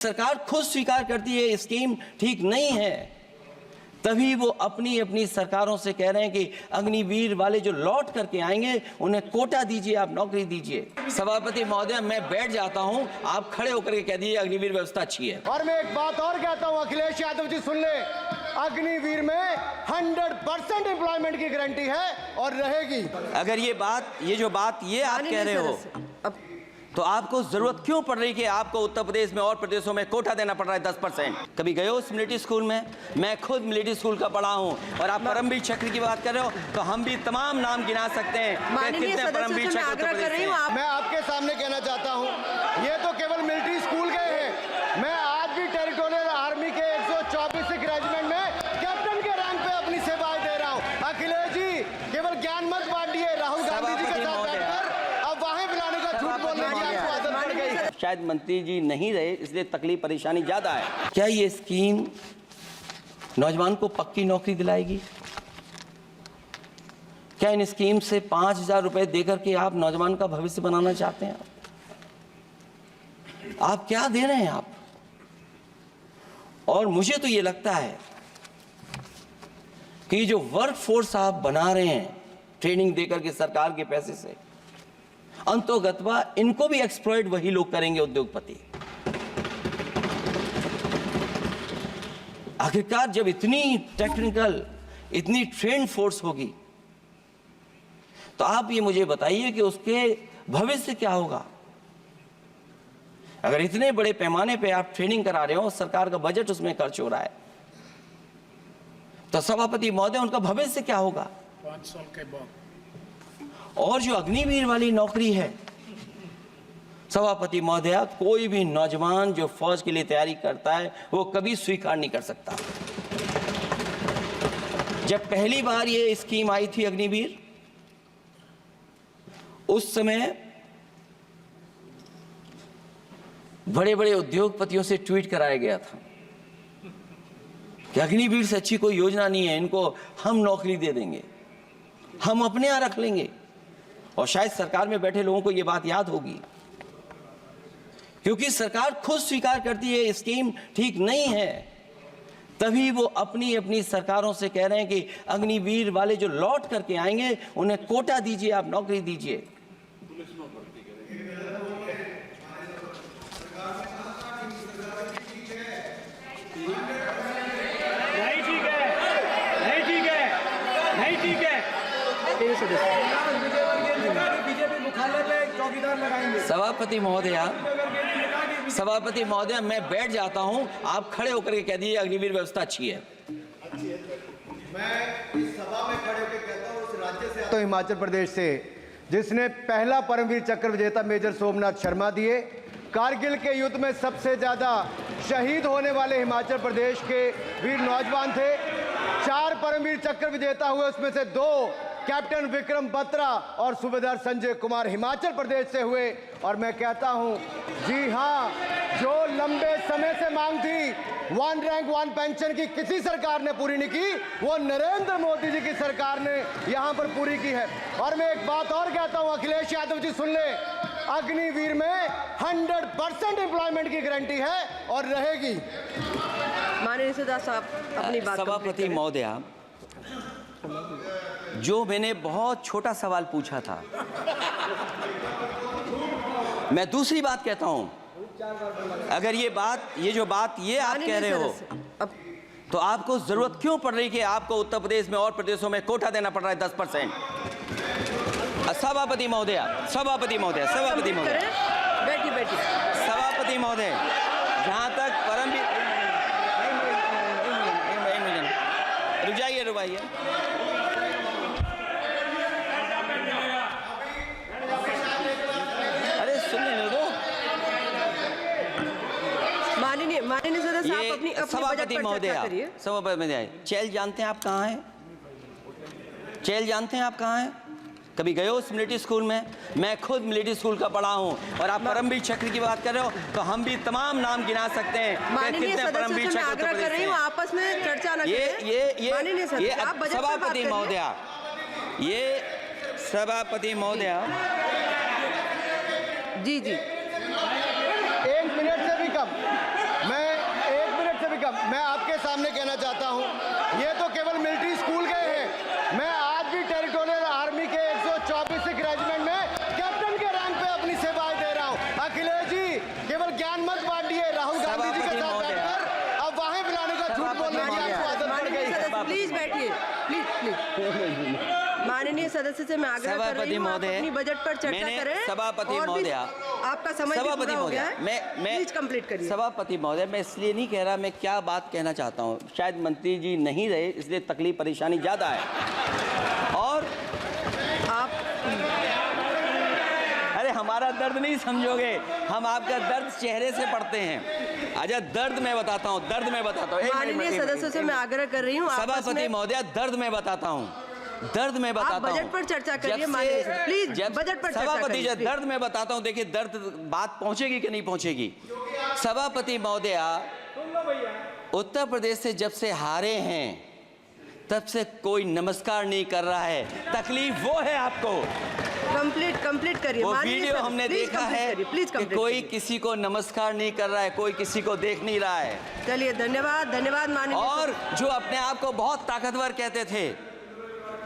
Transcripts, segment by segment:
सरकार खुद स्वीकार करती है स्कीम ठीक नहीं है, तभी वो अपनी अपनी सरकारों से कह रहे हैं कि अग्निवीर वाले जो लौट करके आएंगे उन्हें कोटा दीजिए, आप नौकरी दीजिए। सभापति महोदय, मैं बैठ जाता हूं, आप खड़े होकर के कह दीजिए अग्निवीर व्यवस्था अच्छी है। और मैं एक बात और कहता हूं, अखिलेश यादव जी सुन ले, अग्निवीर में 100% एम्प्लॉयमेंट की गारंटी है और रहेगी। अगर ये जो बात आप कह रहे हो, तो आपको जरूरत क्यों पड़ रही कि आपको उत्तर प्रदेश में और प्रदेशों में कोटा देना पड़ रहा है 10%? कभी गए हो उस मिलिट्री स्कूल में? मैं खुद मिलिट्री स्कूल का पढ़ा हूं। और आप परमवीर चक्र की बात कर रहे हो, तो हम भी तमाम नाम गिना सकते हैं कितने परमवीर चक्र उत्तर प्रदेश में। मैं आपके सामने कहना चाहता हूं, ये तो केवल मिलिट्री स्कूल गए हैं। मैं आज भी टेरिटोरियल आर्मी के 124 रेजिमेंट में कैप्टन के रैंक पे अपनी सेवाएं दे रहा हूं। अखिलेश जी केवल ज्ञान मत बांटिए, राहुल गांधी जी के साथ बैठकर अब वहां बुलाने का झूठ बोलने की आपको आदत पड़ गई। शायद मंत्री जी नहीं रहे, इसलिए तकलीफ परेशानी ज्यादा है। क्या ये स्कीम नौजवान को पक्की नौकरी दिलाएगी? क्या इन स्कीम से 5,000 रुपए देकर के आप नौजवान का भविष्य बनाना चाहते हैं? आप क्या दे रहे हैं आप? और मुझे तो ये लगता है कि जो वर्क फोर्स आप बना रहे हैं ट्रेनिंग देकर के सरकार के पैसे से, अंतोगत्वा इनको भी एक्सप्लॉइट वही लोग करेंगे, उद्योगपति। आखिरकार जब इतनी टेक्निकल, इतनी ट्रेन फोर्स होगी, तो आप ये मुझे बताइए कि उसके भविष्य क्या होगा? अगर इतने बड़े पैमाने पे आप ट्रेनिंग करा रहे हो, सरकार का बजट उसमें खर्च हो रहा है, तो सभापति महोदय उनका भविष्य क्या होगा? 5 साल के बाद। और जो अग्निवीर वाली नौकरी है, सभापति महोदय, कोई भी नौजवान जो फौज के लिए तैयारी करता है वो कभी स्वीकार नहीं कर सकता। जब पहली बार ये स्कीम आई थी अग्निवीर, उस समय बड़े बड़े उद्योगपतियों से ट्वीट कराया गया था कि अग्निवीर से अच्छी कोई योजना नहीं है, इनको हम नौकरी दे देंगे, हम अपने यहां रख लेंगे। और शायद सरकार में बैठे लोगों को यह बात याद होगी, क्योंकि सरकार खुद स्वीकार करती है स्कीम ठीक नहीं है, तभी वो अपनी अपनी सरकारों से कह रहे हैं कि अग्निवीर वाले जो लौट करके आएंगे उन्हें कोटा दीजिए, आप नौकरी दीजिए। सभापति महोदय, मैं बैठ जाता हूं, आप खड़े होकर के कह दीजिए अग्निवीर व्यवस्था अच्छी है। मैं इस सभा में खड़े होकर कहता हूं, उस राज्य से तो हिमाचल प्रदेश से जिसने पहला परमवीर चक्र विजेता मेजर सोमनाथ शर्मा दिए, कारगिल के युद्ध में सबसे ज्यादा शहीद होने वाले हिमाचल प्रदेश के वीर नौजवान थे। 4 परमवीर चक्र विजेता हुए, उसमें से 2 कैप्टन विक्रम बत्रा और सूबेदार संजय कुमार हिमाचल प्रदेश से हुए। और मैं कहता हूं, जी हां, जो लंबे समय से मांग थी 1 रैंक 1 पेंशन की किसी सरकार ने पूरी नहीं की, वो नरेंद्र मोदी जी की सरकार ने यहां पर पूरी की है। और मैं एक बात और कहता हूं, अखिलेश यादव जी सुन ले, अग्निवीर में 100% एम्प्लॉयमेंट की गारंटी है और रहेगी। माननीय सदस्य साहब अपनी बात। सभापति महोदय, जो मैंने बहुत छोटा सवाल पूछा था, मैं दूसरी बात कहता हूं। अगर ये जो बात आप कह रहे हो, तो आपको जरूरत क्यों पड़ रही कि आपको उत्तर प्रदेश में और प्रदेशों में कोटा देना पड़ रहा है 10%? सभापति महोदय, बैठी सभापति महोदय, जहां तक परमवीर, रुक जाइए, अरे सुनने दो। माननीय सदस्य साहब अपनी सभापति महोदय, चेल जानते हैं आप कहाँ हैं? चेल जानते हैं आप कहाँ हैं? कभी गए हो उस मिलिट्री स्कूल में? मैं खुद मिलिट्री स्कूल का पढ़ा हूं। और आप परमवीर चक्र की बात कर रहे हो, तो हम भी तमाम नाम गिना सकते हैं कितने परमवीर चक्र उत्तर प्रदेश में। आपस में चर्चा न करें। सभापति महोदय, ये सभापति महोदय, जी 1 मिनट से भी कम। मैं आपके सामने कहना चाहता हूं, ये तो केवल मिलिट्री स्कूल गए हैं। मैं आज भी टेरिटोरियल आर्मी के 124 रेजिमेंट में कैप्टन के रैंक पे अपनी सेवाएं दे रहा हूं। अखिलेश जी केवल ज्ञान मत बांटिए, राहुल गांधी जी के साथ बैठकर अब वहां बुलाने का झूठ बोलने की आपको आदत पड़ गई। प्लीज बैठिए, प्लीज प्लीज। माननीय सदस्य से मैं आग्रह कर रही हूँ, आप अपनी बजट पर चर्चा करें। सभापति और भी महोदय, आपका समय भी पूरा हो गया है, मैं प्लीज कंप्लीट करिए। सभापति महोदय, मैं इसलिए नहीं कह रहा, मैं क्या बात कहना चाहता हूँ, शायद मंत्री जी नहीं रहे इसलिए तकलीफ परेशानी ज्यादा है। और आप अरे हमारा दर्द नहीं समझोगे, हम आपका दर्द चेहरे से पढ़ते हैं। अच्छा दर्द मैं बताता हूँ, दर्द मैं बताता हूँ। माननीय सदस्यों से मैं आग्रह कर रही हूँ, सभापति महोदय, दर्द मैं बताता हूँ, दर्द में बताता हूँ। बजट पर चर्चा करिए माननीय, प्लीज बजट पर चर्चा सभापति करिए। दर्द में बताता हूँ, देखिए दर्द बात पहुंचेगी कि नहीं पहुंचेगी। सभापति महोदय, उत्तर प्रदेश से जब से हारे हैं तब से कोई नमस्कार नहीं कर रहा है। तकलीफ वो है आपको। कंप्लीट करिए। वो वीडियो हमने देखा है कि कोई किसी को नमस्कार नहीं कर रहा है, कोई किसी को देख नहीं रहा है। चलिए धन्यवाद माननीय। और जो अपने आप को बहुत ताकतवर कहते थे,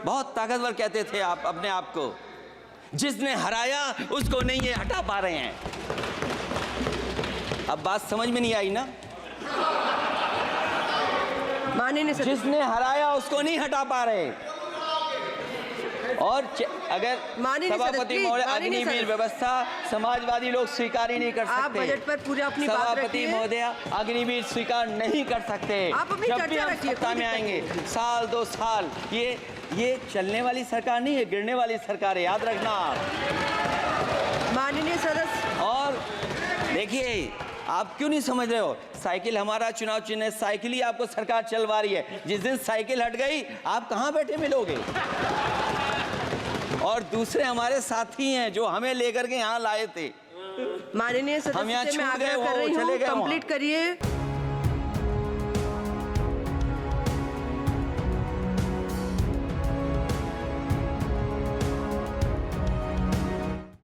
बहुत ताकतवर कहते थे आप अपने आप को, जिसने हराया उसको नहीं ये हटा पा रहे हैं। अब बात समझ में नहीं आई ना? माननीय जिसने हराया उसको नहीं हटा पा रहे। और अगर सभापति महोदय, अग्निवीर व्यवस्था समाजवादी लोग स्वीकार ही नहीं कर सकते। आप बजट पर पूरी अपनी बात सभापति रखिए। महोदय, अग्निवीर स्वीकार नहीं कर सकते। आप अपनी जब भी चर्चा हम रखिए, सत्ता में आएंगे, साल 2 साल, ये चलने वाली सरकार नहीं है, गिरने वाली सरकार है, याद रखना आप। माननीय सदस्य, और देखिए आप क्यों नहीं समझ रहे हो, साइकिल हमारा चुनाव चिन्ह है, साइकिल ही आपको सरकार चलवा रही है। जिस दिन साइकिल हट गई आप कहां बैठे मिलोगे। और दूसरे हमारे साथी हैं जो हमें लेकर के यहाँ लाए थे। माननीय सदस्य से मैं आग्रह कर रही हूँ, कंप्लीट करिए।